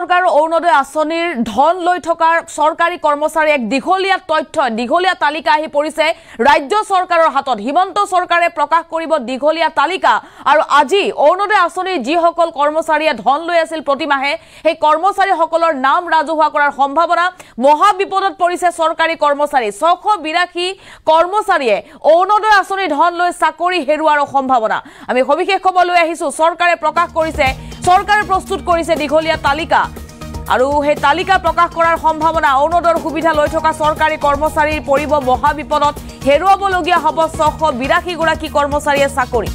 सरकार अरुणोदय आँचनिर धन লৈ থকাৰ सरकारी कर्मचारी एक दीघलिया तथ्य दीघलिया तालिका आহি পৰিছে राज्य सरकाৰৰ हातত हिमंत सरकारे प्रकाश কৰিব दीघलिया तालिका আৰু আজি अरुणोदय आँचनिर যিসকল कर्मचारीয়ে धन লৈ আছিল प्रतिमाহে সেই कर्मचारीসকলৰ नाम ৰাজহুৱা কৰাৰ সম্ভাৱনা মহা বিপদত পৰিছে सरकारी कर्मचारी 682 कर्मचारीয়ে अरुणोदय आँচনিৰ धन লৈ চাকৰি হেৰুৱাৰ সম্ভাৱনা আমি সবিশেষ খবৰ লৈ আহিছো सरकारे प्रकाश কৰিছে सरकारे प्रस्तुत কৰিছে দীঘলিয়া तालिका আৰু হে তালিকা প্ৰকাশ কৰাৰ সম্ভাৱনা অৰুণোদয়ৰ সুবিধা লৈ থকা सरकारी कर्मचारीৰ পৰিব মহা বিপদত হেৰুৱাবলগীয়া হ'ব 682 গৰাকী কৰ্মচাৰীয়ে চাকৰি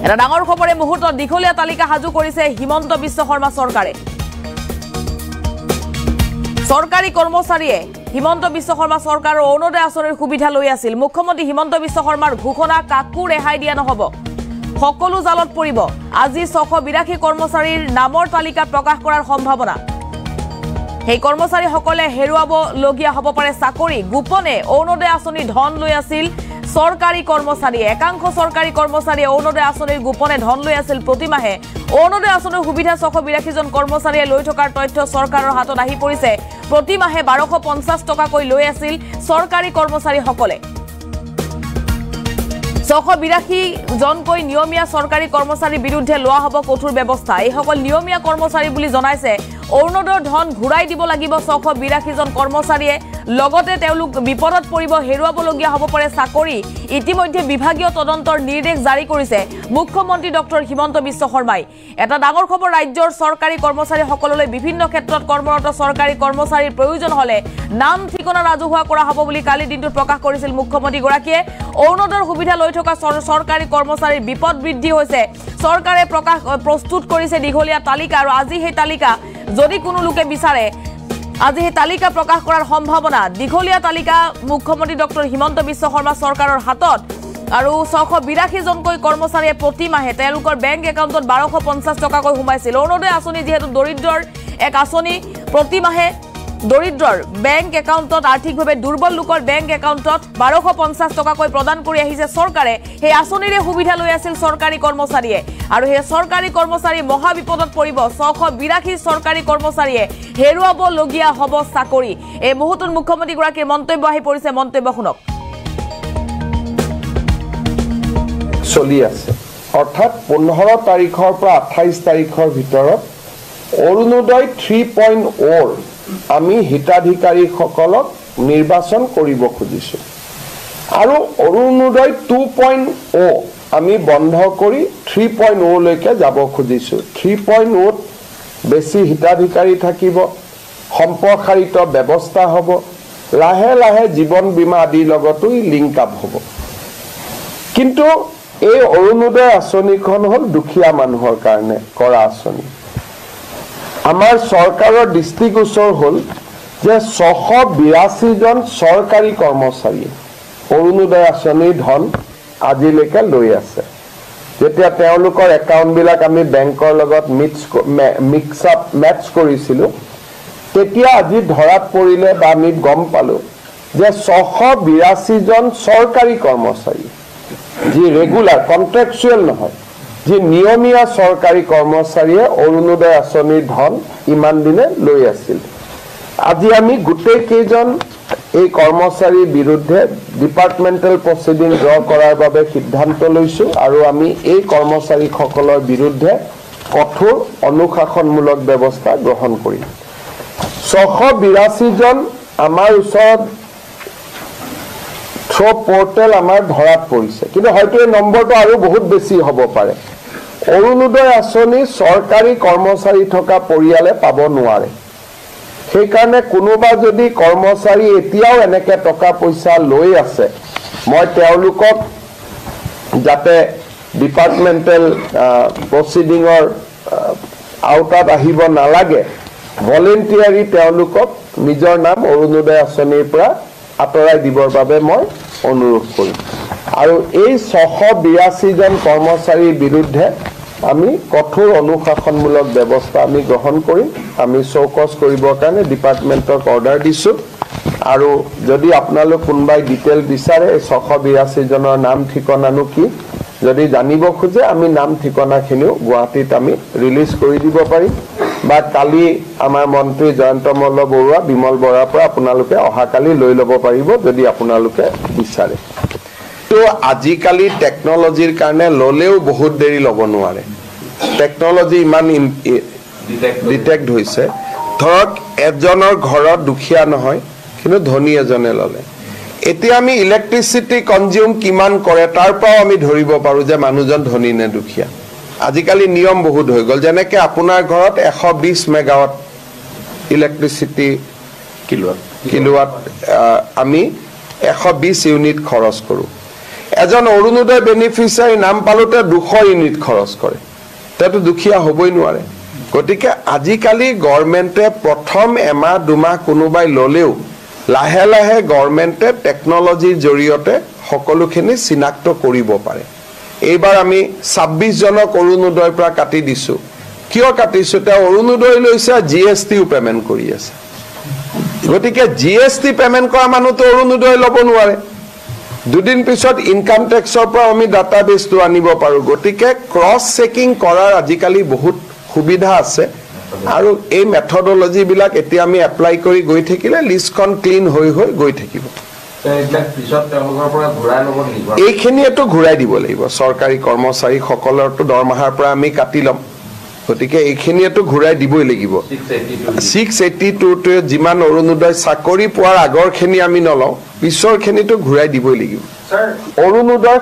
এটা ডাঙৰ খবৰে মুহূৰ্তত দীঘলিয়া তালিকা হাজু কৰিছে হিমন্ত বিশ্ব শৰ্মা চৰকাৰে सरकारी कर्मचारीয়ে হিমন্ত বিশ্ব শৰ্মা চৰকাৰৰ অৰুণোদয় আঁচনিৰ সুবিধা লৈ আছিল মুখ্যমন্ত্ৰী হিমন্ত বিশ্ব শৰ্মাৰ ঘোষণা কাকো ৰেহাই দিয়া নহব সকলো জালত পৰিব আজি 682 কৰ্মচাৰীৰ নামৰ তালিকা প্ৰকাশ কৰাৰ সম্ভাৱনা এই কৰ্মচাৰী সকলে হেৰুৱাব লগিয়া হ'ব পাৰে চাকৰি গোপনে অৰুণোদয় আঁচনি ধন লৈ আছিল सरकारी कर्मचारी एकांश सरकारी कर्मचारी अरुणोदय आँचनिर गोपने धन লৈ আছিল प्रतिमाহে अरुणोदय आँचनिर सुविधा 682 জন कर्मचारीয়ে লৈ থকাৰ তথ্য सरकाৰৰ হাতত আহি পৰিছে प्रतिमाহে 1250 টকাকৈ লৈ আছিল सरकारी कर्मचारी সকলে 682 জনকৈ নিয়মীয়া सरकारी कर्मचारी বিৰুদ্ধে লোৱা হ'ব কঠোৰ ব্যৱস্থা এই সকল নিয়মীয়া कर्मचारी বুলি জনাইছে অৰুণোদয়ৰ ধন ঘূৰাই দিব লাগিব 682 জন कर्मचारीয়ে লগতে তেওঁলোক বিপদত পৰিব হেৰুৱাবলগীয়া হ'ব পাৰে চাকৰি ইতিমধ্যে বিভাগীয় তদন্তৰ নিৰ্দেশ জাৰি কৰিছে মুখ্যমন্ত্ৰী ডক্টৰ হিমন্ত বিশ্ব শৰ্মাই এটা ডাঙৰ খবৰ ৰাজ্যৰ सरकारी कर्मचारी সকললৈ বিভিন্ন ক্ষেত্ৰত কৰ্মৰত सरकारी कर्मचाৰীৰ প্ৰয়োজন হলে নাম ঠিকনা ৰাজহুৱা কৰা হ'ব বুলি কালি দিনটো প্ৰকাশ কৰিছিল মুখ্যমন্ত্ৰী গৰাকীয়ে অৰুণোদয়ৰ সুবিধা লৈ থকা सरकारी कर्मचाৰীৰ বিপদ বৃদ্ধি হৈছে চৰকাৰে প্ৰস্তুত কৰিছে দীঘলিয়া তালিকা আৰু আজি সেই তালিকা যদি কোনো লোকে বিচাৰে আজি এই তালিকা প্ৰকাশ কৰাৰ সম্ভাৱনা দীঘলিয়া তালিকা মুখ্যমন্ত্ৰী ডক্টৰ হিমন্ত বিশ্ব শৰ্মা চৰকাৰৰ হাতত আৰু 682 জনকৈ কৰ্মচাৰীয়ে প্ৰতিমাহে তেওঁলোকৰ বেংক একাউণ্টত 1250 টকাকৈ সোমাইছিল অৰুণোদয় আঁচনি যেহেতু দৰিদ্ৰৰ এক আঁচনি প্ৰতিমাহে দৰিদ্ৰৰ বেংক একাউণ্টত আৰ্থিকভাৱে দুৰ্বল লোকৰ বেংক একাউণ্টত 1250 টকাকৈ প্ৰদান কৰি আহিছে চৰকাৰে সেই আঁচনিৰে সুবিধা লৈ আছিল सरकारी कर्मचारीয়ে আৰু সেই सरकारी कर्मचारी মহা বিপদত পৰিব 682 सरकारी कर्मचारीয়ে হেৰুৱাব লগিয়া হ'ব চাকৰি এই মুহূৰ্তত মুখ্যমন্ত্ৰী গৰাকীৰ মন্তব্য আহি পৰিছে মন্তব্য শুনক চলি আছে অৰ্থাৎ 15 তাৰিখৰ পৰা 28 তাৰিখৰ ভিতৰত অৰুণোদয় 3.0 আমি হিতাধিকাৰীসকলক নিৰ্বাচন কৰিব খুজিছো আৰু অৰুণোদয় 2.0 আমি বন্ধ কৰি 3.0 লৈকে যাব খুজিছো 3.0 বেছি হিতাধিকাৰী থাকিব সম্প্ৰসাৰিত ব্যৱস্থা হ'ব লাহে লাহে জীৱন বীমা আদি লগতো লিংক আপ হ'ব কিন্তু এই অৰুণোদয় আঁচনিখন হ'ল দুখীয়া মানুহৰ কাৰণে কৰা আঁচনি আমাৰ চৰকাৰৰ দৃষ্টিগোচৰ হ'ল যে 682 জন सरकारी कर्मचारी অৰুণোদয় আঁচনিৰ ধন আজিলৈকে লৈ আছে যেতিয়া তেওঁলোকৰ একাউণ্ট বিলাক আমি বেংকৰ লগত মিক্স আপ মেচ কৰিছিলো তেতিয়া আজি ধৰাত পৰিলে বা আমি গম পালো যে 682 জন सरकारी कर्मचारी যি ৰেগুলাৰ কন্ট্ৰাকচুৱেল নহয় যি নিয়মীয়া सरकारी कर्मचारीয়ে অৰুণোদয় আঁচনিৰ ধন ইমান দিনে লৈ আছিল আজি আমি গোটেই কেইজন এই কৰ্মচাৰীৰ বিৰুদ্ধে ডিপাৰ্টমেন্টাল প্ৰসিডিং ড্ৰ কৰাৰ বাবে সিদ্ধান্ত লৈছো আৰু আমি এই কৰ্মচাৰীসকলৰ বিৰুদ্ধে কঠোৰ অনুশাসনমূলক ব্যৱস্থা গ্ৰহণ কৰিম 682 জন আমাৰ ওচৰত থ্ৰ পোৰ্টেল আমাৰ ধৰাত পৰিছে কিন্তু হয়তো এই নম্বৰটো আৰু বহুত বেছি হ'ব পাৰে অৰুণোদয় আঁচনি सरकारी कर्मचारी থকা পৰিয়ালে পাব নোৱাৰে সেই কাৰণে কোনোবা যদি কৰ্মচাৰী এতিয়াও এনেকে টকা পইচা লৈ আছে মই তেওঁলোকক যাতে ডিপাৰ্টমেন্টাল প্ৰসিডিংৰ আউটত আহিব নালাগে ভলেন্টিয়াৰি তেওঁলোকক নিজৰ নাম অৰুণোদয় আঁচনিৰ পৰা আঁতৰাই দিবৰ বাবে মই অনুৰোধ কৰিম আৰু এই 682 জন কৰ্মচাৰীৰ বিৰুদ্ধে আমি কঠোৰ অনুশাসনমূলক ব্যৱস্থা আমি গ্ৰহণ কৰিম আমি চৌকস কৰিবৰ কাৰণে ডিপাৰ্টমেন্টক অৰ্ডাৰ দিছো আৰু যদি আপোনালোক কোনবাই ডিটেইল বিচাৰে 682 জনৰ নাম ঠিকনানো কি যদি জানিব খোজে আমি নাম ঠিকনাখিনিও গুৱাহাটীত আমি ৰিলিজ কৰি দিব পাৰিম বা কালি আমাৰ মন্ত্ৰী জয়ন্ত মল্ল বৰুৱা বিমল বৰাৰ পৰা আপোনালোকে অহাকালি লৈ ল'ব পাৰিব যদি আপোনালোকে বিচাৰে তো আজিকালি টেকনলজিৰ কাৰণে ল'লেও বহুত দেৰি ল'ব নোৱাৰে টেকনলজি ইমান ডিটেক্ট হৈছে ধৰক এজনৰ ঘৰত দুখীয়া নহয় কিন্তু ধনী এজনে ল'লে এতিয়া আমি ইলেক্ট্ৰিচিটি কনজিউম কিমান কৰে তাৰ পৰাও আমি ধৰিব পাৰোঁ যে মানুহজন ধনী নে দুখীয়া আজিকালি নিয়ম বহুত হৈ গ'ল যেনেকৈ আপোনাৰ ঘৰত 120 মেগাৱাট ইলেক্ট্ৰিচিটি কিলোৱাট আমি 120 ইউনিট খৰচ কৰোঁ এজন অৰুণোদয় বেনিফিচিয়াৰী নাম পালোতে 200 ইউনিট খৰচ কৰে তেতো দুখীয়া হ'বই নোৱাৰে গতিকে আজিকালি গভৰ্ণমেণ্টে প্ৰথম এমাহ দুমাহ কোনোবাই ল'লেও লাহে লাহে গভৰ্ণমেণ্টে টেকনলজিৰ জৰিয়তে সকলোখিনি চিনাক্ত কৰিব পাৰে এইবাৰ আমি 26 জনক অৰুণোদয়ৰ পৰা কাটি দিছো কিয় কাটিছো তে অৰুণোদয় লৈছে জিএসটিও পেমেন্ট কৰি আছে গতিকে জিএসটি পেমেন্ট কৰা মানুহটো অৰুণোদয় ল'ব নোৱাৰে দুদিন পিছত ইনকাম টেক্সৰ পৰা আমি ডাটাবেছটো আনিব পাৰো গতিকে ক্ৰছ চেকিং কৰাৰ আজিকালি বহুত সুবিধা আছে আৰু এই মেথডলজি বিলাক এতিয়া আমি এপ্লাই কৰি গৈ থাকিলে লিষ্টখন ক্লিন হৈ হৈ গৈ থাকিব এইখিনিয়েতো ঘূৰাই দিব লাগিব চৰকাৰী কৰ্মচাৰী সকলৰতো দৰমহাৰ পৰা আমি কাটি ল'ম গতিকে এইখিনিয়েতো ঘূৰাই দিবই লাগিব 682 যিমান অৰুণোদয় চাকৰি পোৱাৰ আগৰখিনি আমি নলওঁ পিছৰখিনিতো ঘূৰাই দিবই লাগিব অৰুণোদয়